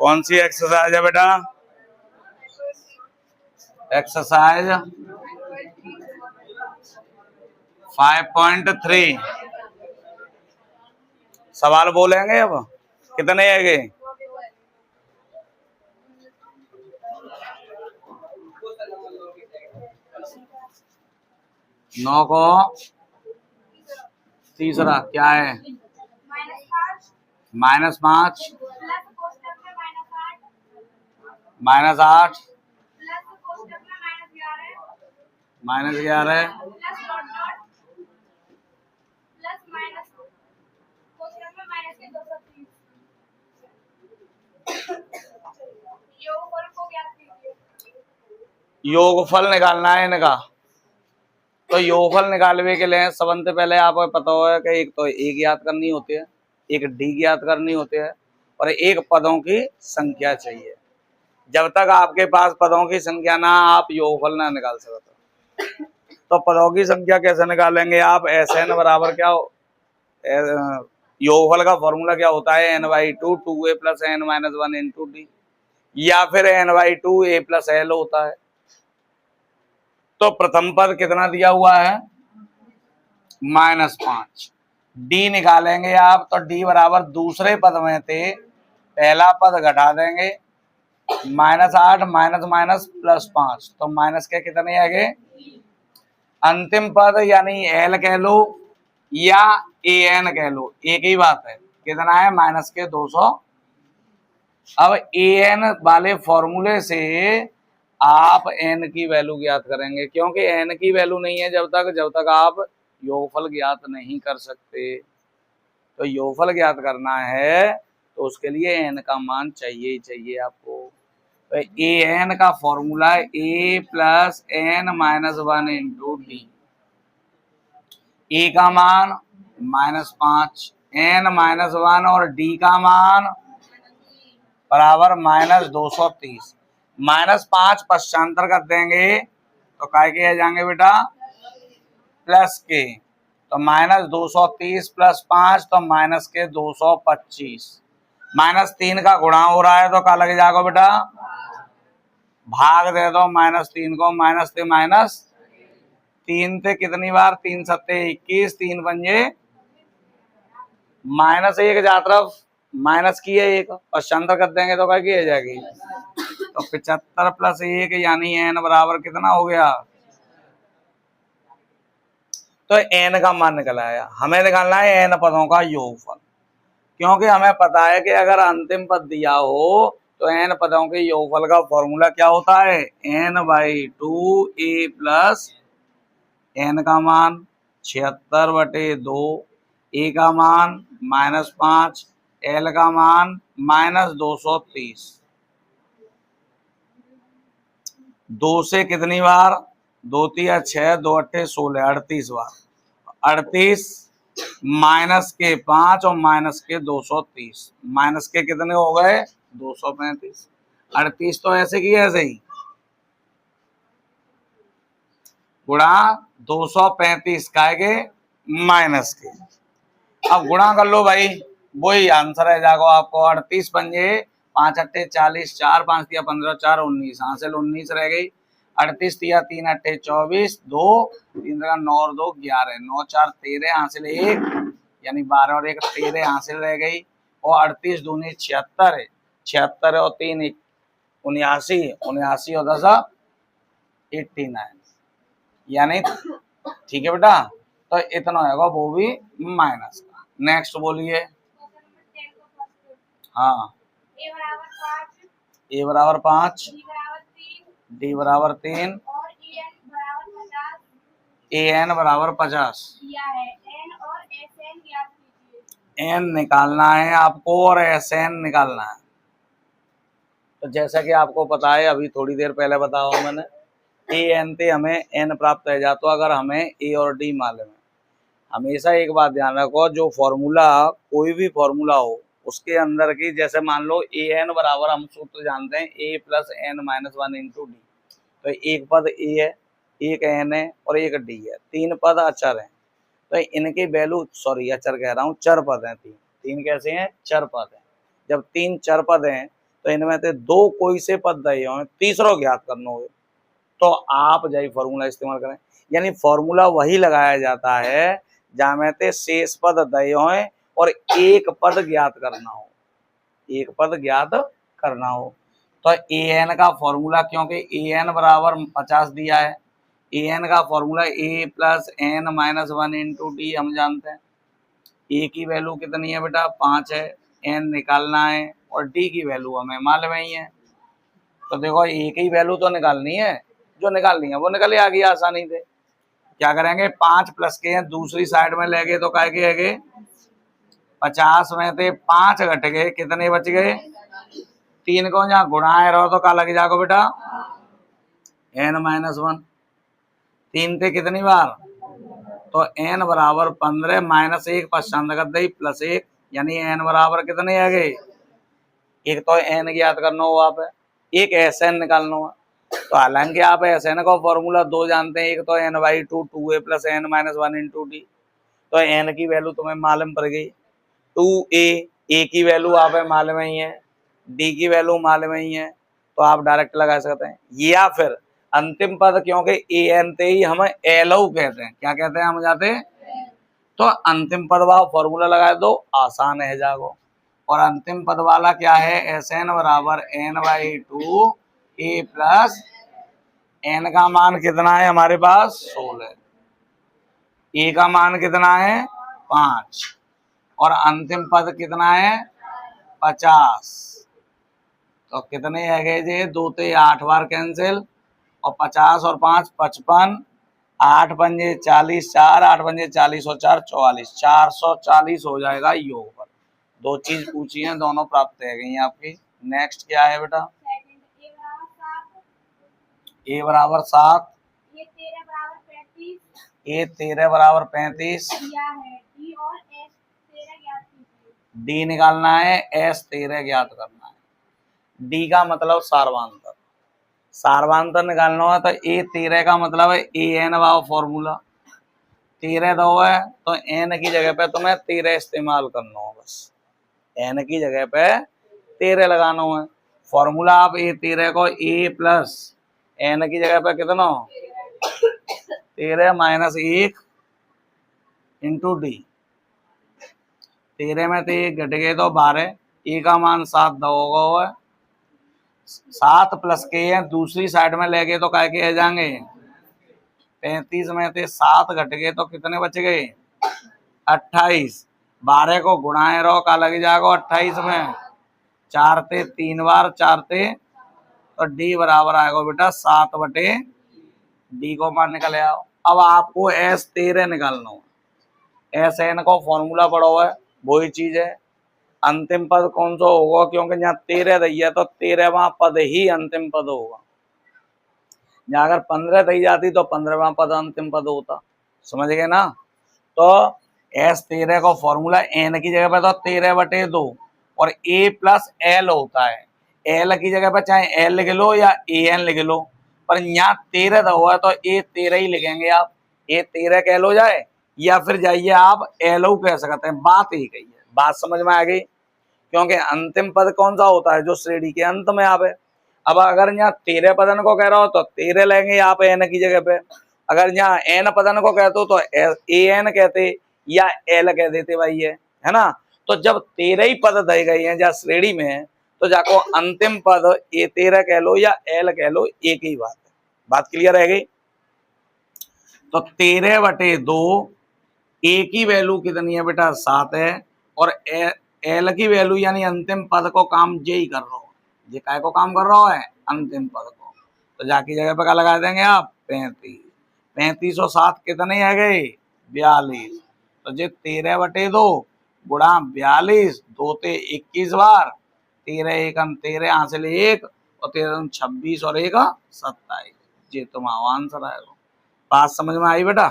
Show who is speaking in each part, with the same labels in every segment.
Speaker 1: कौन सी एक्सरसाइज है बेटा? एक्सरसाइज 5.3। सवाल बोलेंगे अब कितने है? 9 को तीसरा क्या है? -5 -8 -11 योगफल निकालना है इनका। तो योगफल निकालने के लिए सबसे पहले आपको पता होगा कि एक तो एक याद करनी होती है, एक डी याद करनी होती है और एक पदों की संख्या चाहिए। जब तक आपके पास पदों की संख्या ना आप योगफल ना निकाल सकते। तो पदों की संख्या कैसे निकालेंगे आप? SN बराबर क्या हो, योगफल का फॉर्मूला क्या होता है? n/2 2a + n - 1 × d या फिर n/2 a + l होता है। तो प्रथम पद कितना दिया हुआ है? -5। डी निकालेंगे आप तो डी बराबर दूसरे पद में थे पहला पद घटा देंगे, -8 माइनस +5 तो माइनस के कितने आगे? अंतिम पद यानी एल कह लो या AN कह लो, एक ही बात है। कितना है? -200। अब AN वाले फॉर्मूले से आप n की वैल्यू ज्ञात करेंगे, क्योंकि n की वैल्यू नहीं है जब तक आप योगफल ज्ञात नहीं कर सकते। तो योगफल ज्ञात करना है तो उसके लिए n का मान चाहिए ही चाहिए आपको। तो AN का फॉर्मूला है a + n - 1 × d। a का मान -5, n - 1 और d का मान बराबर -230। -5 पश्चांतर कर देंगे तो काय के आ जाएंगे बेटा? प्लस के। तो -230 + 5 तो -225। -3 का गुणा हो रहा है तो क्या लग जाएगा बेटा? भाग दे दो -3 को। -3 थे कितनी बार? 3 सत्ते 21, 3 पंजे -1 जा तरफ माइनस की है 1 पश्चांतर कर देंगे तो क्या की आ जाएगी? तो 75 + 1 यानी n बराबर कितना हो गया? तो n का मान निकल आया। हमें निकालना है n पदों का योगफल, क्योंकि हमें पता है कि अगर अंतिम पद दिया हो तो n पदों के योगफल का फॉर्मूला क्या होता है? n/2 a + n का मान 76/2, a का मान -5, l का मान -230। 2 से कितनी बार? 2 × 6 2 × 8 16 38 बार। 38 माइनस के 5 और माइनस के 230, माइनस के कितने हो गए? 235। 38 तो ऐसे की ऐसे ही गुणा 235 का के माइनस के। अब गुणा कर लो भाई, वही आंसर है जाएगा आपको। 38 पंजे 5 अट्ठे 40, 4 5 दिया 15, 4 19, हासिल 19 रह गई। 38 दिया 3 अट्ठे 24, 2 3 9 और 2 11, 9 4 13, हासिल 1 यानी 12 और 1 13 हासिल रह गई। और 38 दूनी 76 है, 76 और 3 79, 79 और 10 89 यानी ठीक है बेटा। तो इतना होगा वो भी माइनस का। नेक्स्ट बोलिए। हाँ, a बराबर 5, d बराबर 3, an बराबर 50। n निकालना है आपको और SN निकालना है। तो जैसा कि आपको पता है, अभी थोड़ी देर पहले बताया मैंने, AN से हमें n प्राप्त है जा। तो अगर हमें a और d मालूम है, हमेशा एक बात ध्यान रखो, जो फॉर्मूला कोई भी फॉर्मूला हो उसके अंदर की, जैसे मान लो AN बराबर हम सूत्र जानते हैं a + n - 1 × d। तो एक पद a है, एक n है और एक d है, 3 पद अचर हैं। तो इनकी वैल्यू, सॉरी अचर कह रहा हूँ, चर पद हैं। तीन कैसे हैं? चर पद हैं। जब 3 चर पद हैं तो इनमें से दो कोई से पद दे हो, तीसरो ज्ञात करना हो तो आप जाई फॉर्मूला इस्तेमाल करें। यानी फॉर्मूला वही लगाया जाता है जहां में ते शेष पद दे हो और एक पद ज्ञात करना हो, एक पद ज्ञात करना हो। तो ए एन का फॉर्मूला, क्योंकि ए एन बराबर 50 दिया है, ए एन का formula A plus N minus 1 into D हम जानते हैं। ए की वैल्यू कितनी है बेटा 5 है, एन निकालना है और डी की वैल्यू हमें मालूम ही है। तो देखो ए की वैल्यू तो निकालनी है, जो निकालनी है वो निकल आ गई आसानी से। क्या करेंगे 5 प्लस के दूसरी साइड में ले गए तो क्या के 50 में थे 5 घट गए, कितने बच गए 3 को जहाँ गुणाए रहो तो क्या लग जाएगा बेटा n माइनस 1। 3 थे कितनी बार तो n बराबर 15 माइनस 1 पश्चात कर दे प्लस 1, यानी n बराबर कितने आ गए। एक तो n ज्ञात करना हो, आप एक Sn निकालना हो। तो हालांकि आप Sn का फॉर्मूला दो जानते हैं, एक तो n/2 2a plus n minus 1 into D. तो n की वैल्यू तुम्हें मालूम पड़ गई 2a, a की वैल्यू आप मालूम ही है, डी की वैल्यू मालूम ही है, तो आप डायरेक्ट लगा सकते हैं। या फिर अंतिम पद, क्योंकि ए एन ते ही हम एलओ कहते हैं, क्या कहते हैं हम जाते, तो अंतिम पद वाला फॉर्मूला लगा दो, आसान है जागो। और अंतिम पद वाला क्या है एस एन बराबर n/2 ए प्लस एन का मान कितना है हमारे पास 16, ए का मान कितना है 5 और अंतिम पद कितना है 50। तो कितने है गए जी 2 ते 8 बार कैंसिल और 50 और 5 55, 8 पंजे 40, 4 8 पंजे 40 और 4 44, 440 हो जाएगा योग पर। दो चीज पूछी है, दोनों प्राप्त है गई आपकी। नेक्स्ट क्या है बेटा ए बराबर 7, ए 13 बराबर 35, डी निकालना है, एस 13 ज्ञात करना है। डी का मतलब सार्वांतर, सार्वांतर निकालना है तो ए 13 का मतलब है ए एन वाला फॉर्मूला 13 दो है तो एन की जगह पे तुम्हें 13 इस्तेमाल करना हो, बस एन की जगह पे 13 लगाना है। फॉर्मूला आप ए 13 को ए प्लस एन की जगह पे कितना 13 माइनस 1 इंटू डी, 13 में तो 1 घट गए तो 12, ए का मान 7 दोगे, 7 प्लस के हैं दूसरी साइड में ले गए तो क्या के जाएंगे 35 में थे 7 घट गए तो कितने बच गए 28, 12 को गुणाए रहो का लग जाएगा 28 में 4 थे 3 बार 4 थे तो डी बराबर आएगा बेटा 7 बटे डी को मान निकल आओ। अब आपको एस 13 निकालना हो, एस एन को फॉर्मूला पढ़ो है वही चीज है। अंतिम पद कौन सा होगा, क्योंकि यहाँ 13 दी है तो 13वां पद ही अंतिम पद होगा। यहाँ अगर 15 दी जाती तो 15वां पद अंतिम पद होता, समझ गए ना। तो एस 13 का फॉर्मूला एन की जगह पे तो 13 बटे 2 और ए प्लस एल होता है, एल की जगह पे चाहे एल लिख लो या ए एन लिख लो, पर यहाँ 13 हुआ तो ए 13 ही लिखेंगे आप, ए 13 कह लो जाए या फिर जाइए आप एल कह सकते हैं, बात ही कही है। बात समझ में आ गई, क्योंकि अंतिम पद कौन सा होता है जो श्रेणी के अंत में आवे। अब अगर यहाँ 13 पदन को कह रहा हो तो 13 लेंगे आप एन की जगह पे, अगर यहाँ एन पदन को कहते हो तो ए एन कहते या एल कह देते भाई, है ना। तो जब 13 ही पद दे गए हैं जहाँ श्रेणी में है तो जाको अंतिम पद ए 13 कह लो या एल कह लो, एक ही बात है। बात क्लियर रह गई। तो 13 बटे 2 ए की वैल्यू कितनी है बेटा 7 है और एल की वैल्यू यानी अंतिम पद को काम जे ही कर रहा हो, ये काय को काम कर रहा है अंतिम पद को, तो जाकी जगह पे क्या लगा देंगे आप 35, 35 और 7 कितने आ गए 42, तो जे 13 बटे 2 गुणा 42, 2 ते 21 बार, 13 एक 13 हासिल 1 और 13 26 और 1 27, ये तुम्हारा आंसर आएगा। बात समझ में आई बेटा,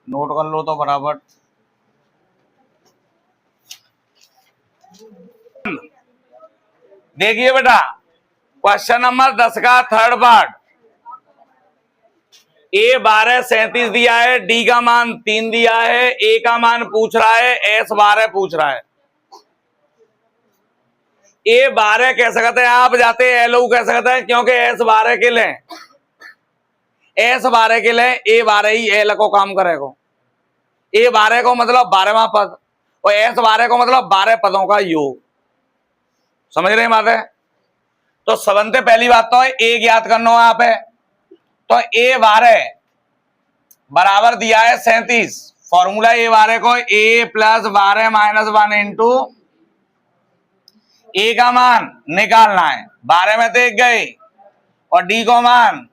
Speaker 1: नोट कर लो तो बराबर। देखिए बेटा क्वेश्चन नंबर 10 का थर्ड पार्ट, ए 1237 दिया है, डी का मान 3 दिया है, ए का मान पूछ रहा है, एस 12 पूछ रहा है। ए 12 कह सकते हैं आप, जाते एलओ कह सकते हैं, क्योंकि एस 12 के ले, एस 12 के ले ए 12 ही एल को काम करेगा। ए 12 को मतलब 12वां पद और एस 12 को मतलब 12 पदों का योग। समझ रहे हैं बात है? तो सबसे पहली बात तो ए ज्ञात करना है यहाँ पे। तो ए 12 बराबर दिया है 37। फॉर्मूला ए 12 को ए प्लस 12 माइनस 1 इंटू ए का मान निकालना है। 12 में तो एक गए और डी को मान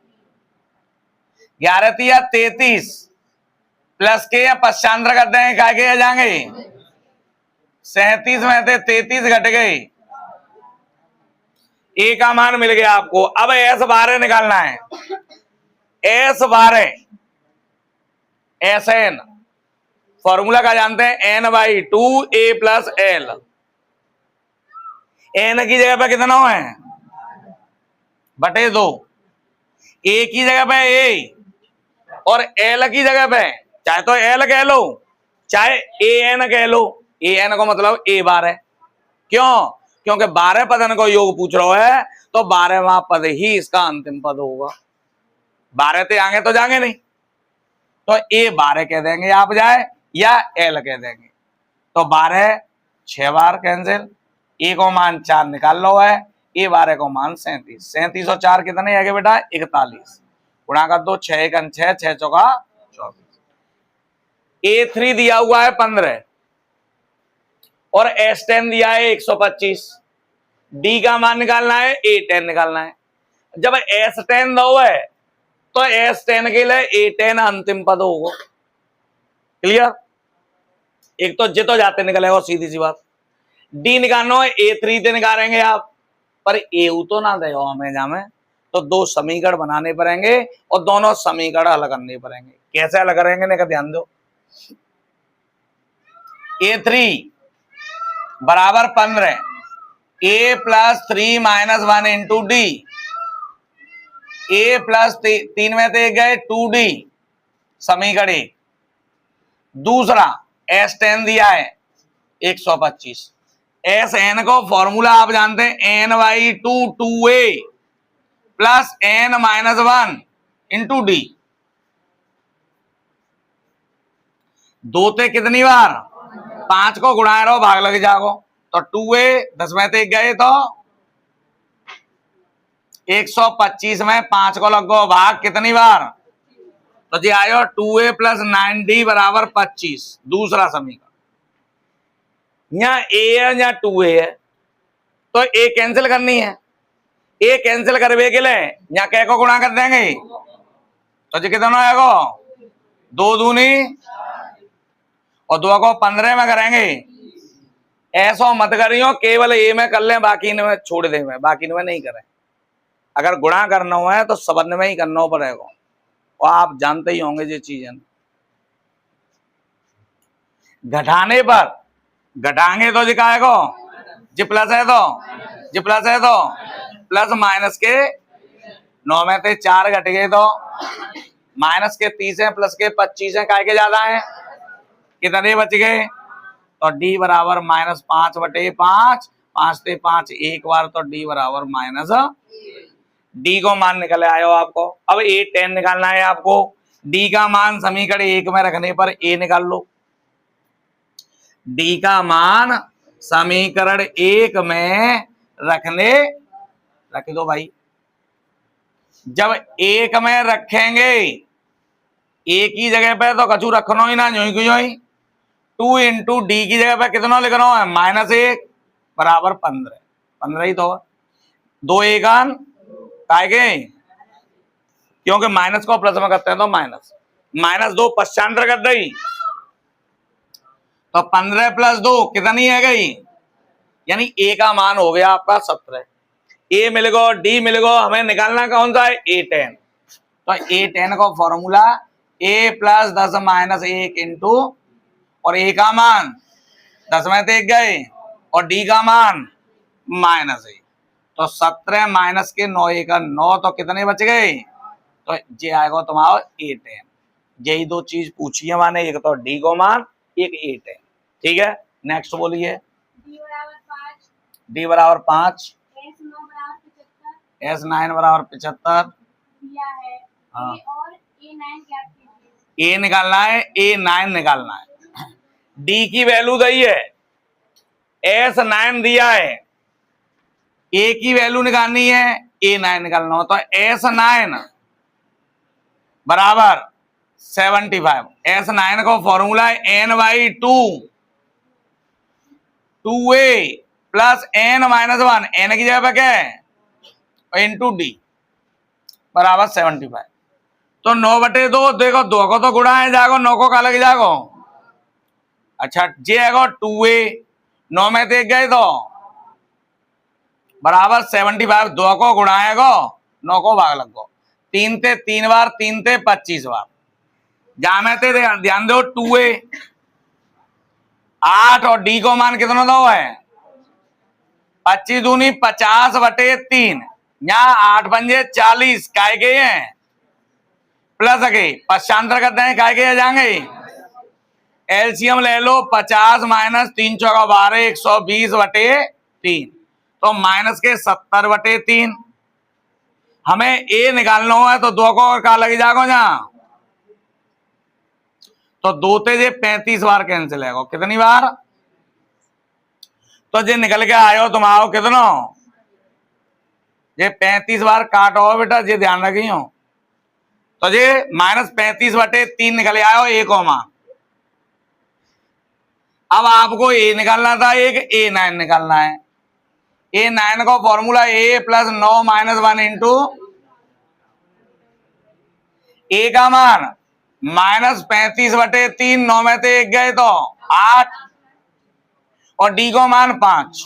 Speaker 1: 11 या 33 प्लस के या पश्चांतर कर देंगे, क्या के जाएंगे 37 में थे 33 घट गए, ए का मान मिल गया आपको। अब एस 12 निकालना है। एस 12 एस एन फॉर्मूला का जानते हैं, N by 2 A plus L. N की जगह पे कितना है बटे 2, ए की जगह पे ए और एल की जगह पे चाहे तो एल कह लो चाहे ए एन कह लो। ए एन को मतलब ए 12। क्यों? क्योंकि 12 पदन को योग पूछ रहा है तो 12वां पद ही इसका अंतिम पद होगा। 12 ते आगे तो जाएंगे नहीं, तो ए 12 कह देंगे आप जाए या एल कह देंगे। तो 12 6 बार कैंसिल, ए को मान 4 निकाल लो है, ए 12 को मान 37। 37 और 4 कितने आगे बेटा 41, गुणा कर दो 6 1 6 6 चौका 24। A3 दिया हुआ है 15 और S10 दिया है 125। डी का मान निकालना है, A10 निकालना है। जब S10 दो है तो S10 के लिए A10 अंतिम पद होगा। क्लियर? एक तो जितो जाते निकलेगा, सीधी सी बात। डी निकालना है, A3 से निकालेंगे आप, पर एऊ तो ना दे हमें जामे, तो 2 समीकरण बनाने पड़ेंगे और दोनों समीकरण हल करने पड़ेंगे। कैसे हल करेंगे ने का ध्यान दो। A3 बराबर 15 ए प्लस 3 माइनस 1 इंटू डी, ए प्लस 3 में से गए 2D समीकरण एक। दूसरा S10 दिया है 125। SN को फॉर्मूला आप जानते हैं, n by 2 2a plus n minus 1 into D. 2 ते कितनी बार 5 को गुणा रहो, भाग लग जाओ, तो 2a 10 में से गए तो 125 में 5 को लगो भाग कितनी बार, तो जी आयो 2a प्लस 9d बराबर 25। दूसरा समीकरण यहाँ a है या 2a है तो a कैंसिल करनी है। a कैंसिल करवे के लिए यहाँ कै को गुणा कर देंगे, तो जी कितना आएगा 2 दूनी और 2 को 15 में करेंगे। ऐसा मत करियो केवल ए में कर लें, बाकी में छोड़ दे, में बाकी में नहीं करें। अगर गुणा करना है तो सबन में ही करना पड़ेगा, और आप जानते ही होंगे ये चीजें। घटाने पर घटाएंगे तो जी का आएगा, जी प्लस है तो जी प्लस है तो प्लस माइनस के 9 में से 4 घट गए तो माइनस के 30 है प्लस के 25 है, काय के ज्यादा है कितने बच गए, तो डी बराबर माइनस 5 बटे 5, 5 से 5 एक बार, तो डी बराबर माइनस। डी को मान निकले आयो आपको। अब A10 निकालना है आपको। डी का मान समीकरण 1 में रखने पर ए निकाल लो। डी का मान समीकरण 1 में रखने रख दो भाई। जब 1 में रखेंगे ए की जगह पे तो कछु रखना ही ना, जो ही 2 इंटू डी की जगह पे कितना लिख रहा है -1 बराबर 15। 15 ही तो 2 1 आएगे, क्योंकि माइनस को प्लस में करते हैं तो माइनस 2 पश्चांतर कर दी, तो 15 प्लस 2 कितनी है गई, यानी ए का मान हो गया आपका 17। ए मिल गो, डी मिल गो, हमें निकालना कौन सा है A10। तो A10 को formula A plus 10 minus 1 into, और ए का मान 10 में से 1 गए और डी का मान -1, तो 17 माइनस के 9 1 9, तो कितने बच गए, तो ये आएगा तुम्हारा A10। यही 2 चीज पूछी है मैंने, एक तो डी को मान, एक A10। ठीक है, नेक्स्ट बोलिए। डी बराबर 5, S9 बराबर 75
Speaker 2: दिया है।
Speaker 1: हाँ।
Speaker 2: और A9 ज्ञात कीजिए।
Speaker 1: ए निकालना है, A9 निकालना है। डी की वैल्यू दी है, S9 दिया है, ए की वैल्यू निकालनी है, A9 निकालना हो तो S9 बराबर 75। S9 का फॉर्मूला है N/2 2A plus N-1, N की जगह पे क्या है इंटू डी बराबर 75। तो 9/2 देखो, 2 को तो गुणा है जागो, 9 को काला जागो। अच्छा जे है 2A, 9 में देख गए तो बराबर 75, 2 को गुणा है 9 को भाग लगो, 3 ते 3 बार, 3 ते 25 बार। जा में ते ध्यान दो 2A 8 और डी को मान कितना दो है 25 दूनी 50/3, यहाँ 8 पंजे 40 काय गए हैं प्लस अगे पश्चांतर करते हैं काय गए जाएंगे। एलसीएम ले लो 50 माइनस 3 चौका 12, 120/3 तो माइनस के 70/3। हमें ए निकालना है तो 2 को का लग जाएगा जहां तो 2 ते जे 35 बार कैंसिल है, कितनी बार तो जे निकल के आयो तुम आओ कितना ये 35 बार काटो बेटा, जे ध्यान रखी हो तो ये -35/3 निकल आयो ए को मान। अब आपको ए निकालना था, एक A9 निकालना है। A9 का फॉर्मूला A + 9 - 1 इंटू ए का मान -35/3, 9 में से 1 गए तो 8 और डी को मान 5,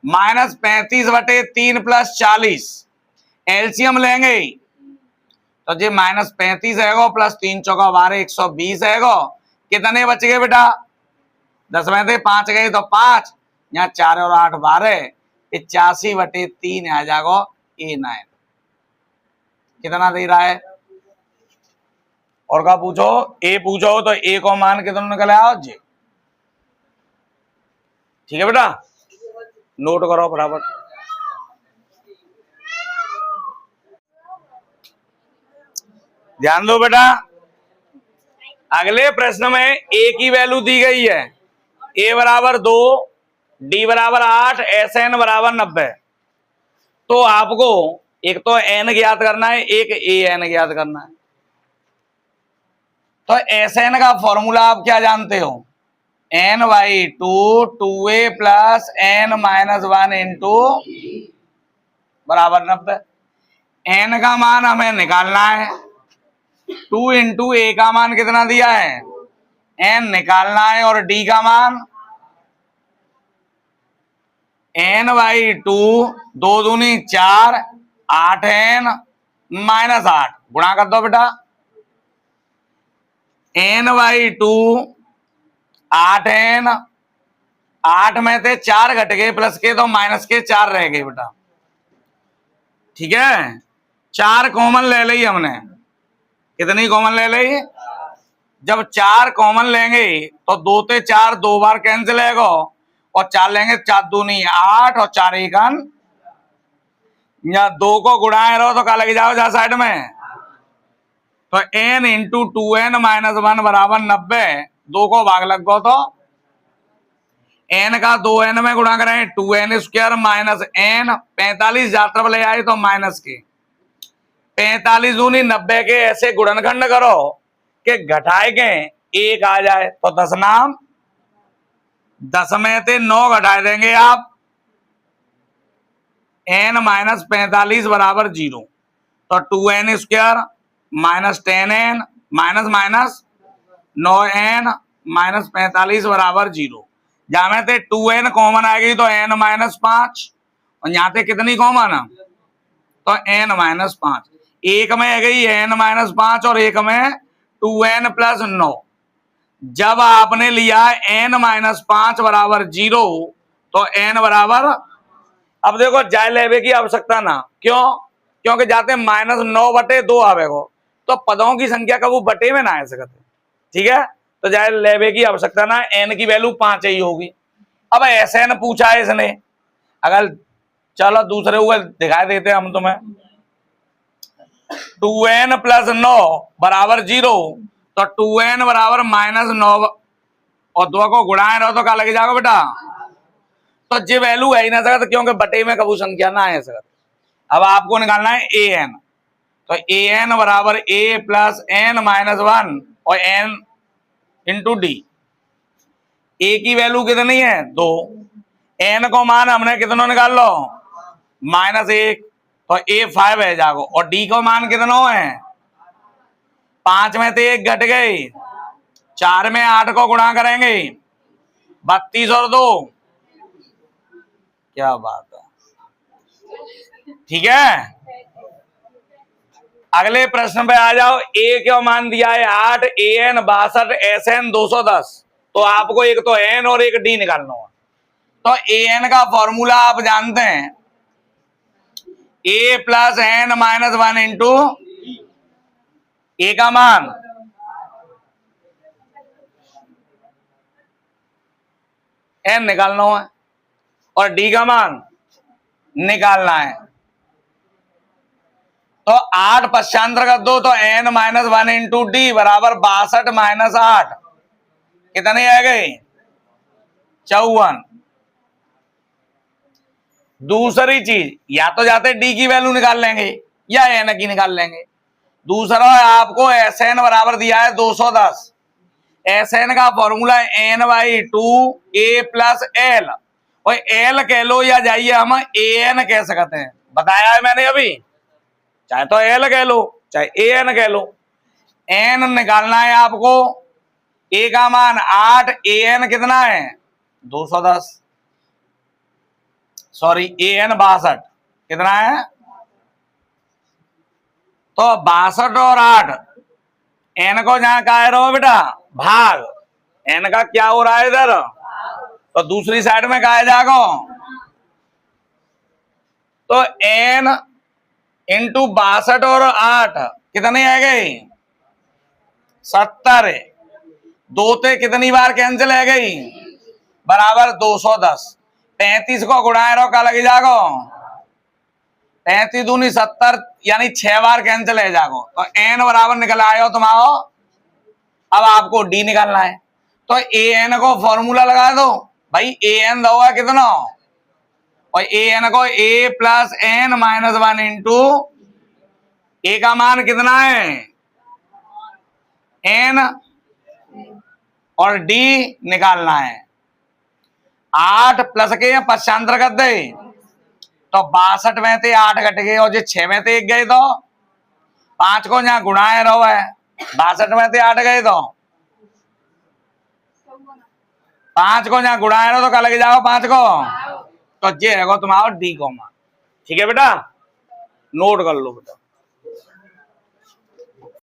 Speaker 1: -35/3 + 40 एलसीएम लेंगे तो जी -35 है प्लस 3 चौका 12, 120 है। कितने बच गए बेटा 10 में से 5 गए तो 5, यहाँ 4 और 8 12, 85/3 आ जाएगा A9। कितना दे रहा है और का पूछो ए पूछो तो ए को मान कितना निकल आया जी। ठीक है बेटा, नोट करो बराबर। ध्यान दो बेटा, अगले प्रश्न में ए की वैल्यू दी गई है, ए बराबर 2, डी बराबर 8, SN बराबर 90। तो आपको एक तो एन ज्ञात करना है, एक AN ज्ञात करना है। तो SN का फॉर्मूला आप क्या जानते हो, N/2 2A + N-1 इंटू बराबर 90। N का मान हमें निकालना है, 2 इंटू ए का मान कितना दिया है N निकालना है, और D का मान N/2 2 दूनी 4, 8N - 8 गुणा कर दो बेटा। N/2 8N, 8 में से 4 घट गए प्लस के तो माइनस के 4 रह गए बेटा। ठीक है, 4 कॉमन ले ली हमने, कितनी कॉमन ले ली, जब 4 कॉमन लेंगे तो 2 ते 4 2 बार कैंसिल है और 4 लेंगे 4 दूनी 8 और 4 1 या 2 को गुणाए रहो तो क्या लग जाओ जा साइड में तो N इंटू 2N - 1 बराबर 90, 2 को भाग लग गो तो N का 2N में गुणा करें 2N² माइनस N 45 तरफ ले आए तो माइनस के 45 दूनी 90 के ऐसे गुणनखंड करो कि घटाए के 1 आ जाए तो 10 नाम 10 में से 9 घटाए देंगे आप N - 45 बराबर 0 तो 2N² minus 10N minus minus 9N - 45 बराबर 0। जहां में से 2N कॉमन आएगी तो N - 5 और यहाँ से कितनी कॉमन तो N - 5, एक में आ गई N - 5 और एक में 2N + 9। जब आपने लिया N - 5 बराबर 0 तो N बराबर, अब देखो जाय लेवे की आवश्यकता ना, क्यों, क्योंकि जाते -9/2 आवेगो तो पदों की संख्या कबू बटे में ना आ सकते। ठीक है, तो जाय लेवे की आवश्यकता ना, N की वैल्यू 5 ही होगी। अब SN पूछा है इसने, अगर चलो दूसरे हुए दिखाई देते हैं हम तुम्हें। 2n प्लस 9 बराबर 0, तो 2n बराबर -9 और 2 को गुणाए रहो तो क्या लग जाएगा बेटा? तो जे वैल्यू है ही ना सकता, क्योंकि बटे में कबू संख्या ना है सकता। अब आपको निकालना है an, तो an बराबर a प्लस n माइनस 1 और n इंटू डी। a की वैल्यू कितनी है? 2। n को मान हमने कितना निकाल लो? -1, तो a 5 है जागो, और d को मान कितना है? 5 में से 1 घट गए, 4 में 8 को गुणा करेंगे, 32 और 2, क्या बात है, ठीक है। अगले प्रश्न पे आ जाओ। a का मान दिया है 8, an 62, SN 210, तो आपको एक तो n और एक d निकालना होगा। तो an का फॉर्मूला आप जानते हैं, a plus n minus 1 into a का मान n निकालना है और d का मान निकालना है। तो 8 पश्चांतर कर दो, तो n माइनस 1 इंटू डी बराबर 62 माइनस 8 कितने आ गए? 54। दूसरी चीज, या तो जाते डी की वैल्यू निकाल लेंगे या एन की निकाल लेंगे। दूसरा आपको SN बराबर दिया है 210, SN का formula n/2 a plus L, और एल कह लो या जाइए हम an कह सकते हैं, बताया है मैंने अभी। चाहे तो एल कह लो चाहे an कह लो। n निकालना है आपको, a का मान 8, an कितना है? 210, सॉरी an 62 कितना है? तो 62 और 8, n को जहां कह रहे हो बेटा भाग, n का क्या हो रहा है इधर, तो दूसरी साइड में कहा जाएगा। तो n इंटू 62 और 8 कितने आ गए? 70। 2 से कितनी बार कैंसिल है गई? बराबर 210। 35 को गुणाए रहो, क्या लग जाएगा? 35 दूनी 70, यानी 6 बार कैंसिल है जागो, तो n बराबर निकल आए हो तुम्हारा। अब आपको d निकालना है, तो an को फॉर्मूला लगा दो भाई, an दोगा कितना, और an को a plus n minus 1 into a का मान कितना है? n और d निकालना है। 8 प्लस के पश्चांतर कर दे, तो 62 में से 8 घट गए, और जो 6 में से 1 गए, तो 5 को यहाँ गुणाए रहो है, 62 में से 8 गए, तो 5 को यहाँ गुणाए रहो, तो क्या लगे जाओ 5 को, तो ये रहेगा तुम्हारा डी को मान। ठीक है बेटा, नोट कर लो बेटा।